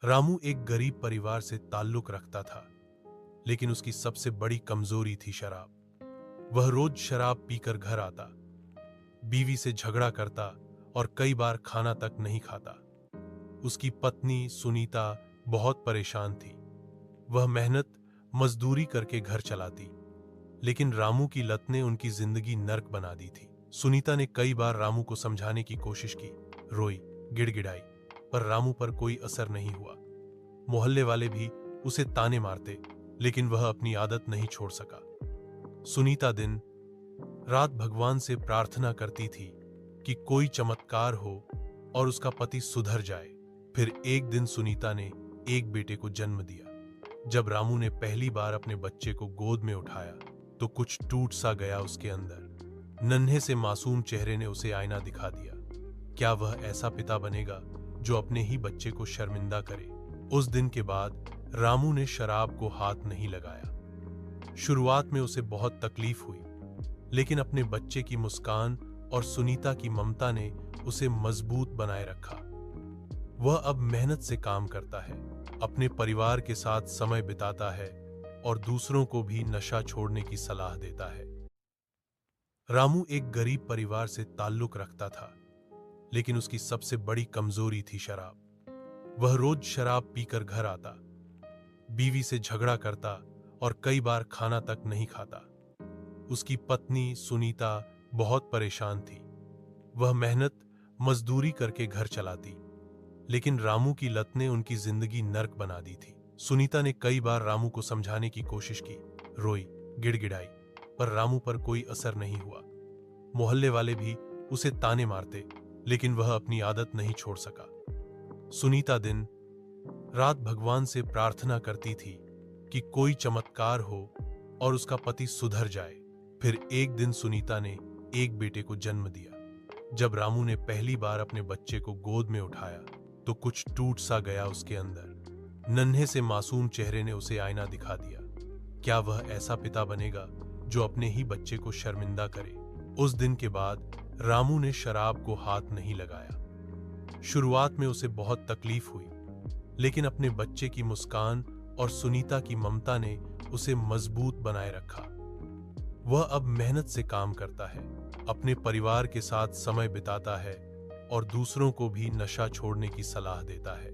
रामू एक गरीब परिवार से ताल्लुक रखता था, लेकिन उसकी सबसे बड़ी कमजोरी थी शराब। वह रोज शराब पीकर घर आता, बीवी से झगड़ा करता और कई बार खाना तक नहीं खाता। उसकी पत्नी सुनीता बहुत परेशान थी। वह मेहनत मजदूरी करके घर चलाती, लेकिन रामू की लत ने उनकी जिंदगी नर्क बना दी थी। सुनीता ने कई बार रामू को समझाने की कोशिश की, रोई, गिड़गिड़ाई, पर रामू पर कोई असर नहीं हुआ। मोहल्ले वाले भी उसे ताने मारते, लेकिन वह अपनी आदत नहीं छोड़ सका। सुनीता दिन रात भगवान से प्रार्थना करती थी कि कोई चमत्कार हो और उसका पति सुधर जाए। फिर एक दिन सुनीता ने एक बेटे को जन्म दिया। जब रामू ने पहली बार अपने बच्चे को गोद में उठाया तो कुछ टूट सा गया उसके अंदर। नन्हे से मासूम चेहरे ने उसे आईना दिखा दिया। क्या वह ऐसा पिता बनेगा जो अपने ही बच्चे को शर्मिंदा करे? उस दिन के बाद रामू ने शराब को हाथ नहीं लगाया। शुरुआत में उसे बहुत तकलीफ हुई, लेकिन अपने बच्चे की मुस्कान और सुनीता की ममता ने उसे मजबूत बनाए रखा। वह अब मेहनत से काम करता है, अपने परिवार के साथ समय बिताता है और दूसरों को भी नशा छोड़ने की सलाह देता है। रामू एक गरीब परिवार से ताल्लुक रखता था, लेकिन उसकी सबसे बड़ी कमजोरी थी शराब। वह रोज शराब पीकर घर आता, बीवी से झगड़ा करता और कई बार खाना तक नहीं खाता। उसकी पत्नी सुनीता बहुत परेशान थी। वह मेहनत मजदूरी करके घर चलाती, लेकिन रामू की लत ने उनकी जिंदगी नर्क बना दी थी। सुनीता ने कई बार रामू को समझाने की कोशिश की, रोई, गिड़गिड़ाई, पर रामू पर कोई असर नहीं हुआ। मोहल्ले वाले भी उसे ताने मारते, लेकिन वह अपनी आदत नहीं छोड़ सका। सुनीता दिन रात भगवान से प्रार्थना करती थी कि कोई चमत्कार हो और उसका पति सुधर जाए। फिर एक दिन सुनीता ने एक बेटे को जन्म दिया। जब रामू ने पहली बार अपने बच्चे को गोद में उठाया तो कुछ टूट सा गया उसके अंदर। नन्हे से मासूम चेहरे ने उसे आईना दिखा दिया। क्या वह ऐसा पिता बनेगा जो अपने ही बच्चे को शर्मिंदा करे? उस दिन के बाद रामू ने शराब को हाथ नहीं लगाया। शुरुआत में उसे बहुत तकलीफ हुई, लेकिन अपने बच्चे की मुस्कान और सुनीता की ममता ने उसे मजबूत बनाए रखा। वह अब मेहनत से काम करता है, अपने परिवार के साथ समय बिताता है और दूसरों को भी नशा छोड़ने की सलाह देता है।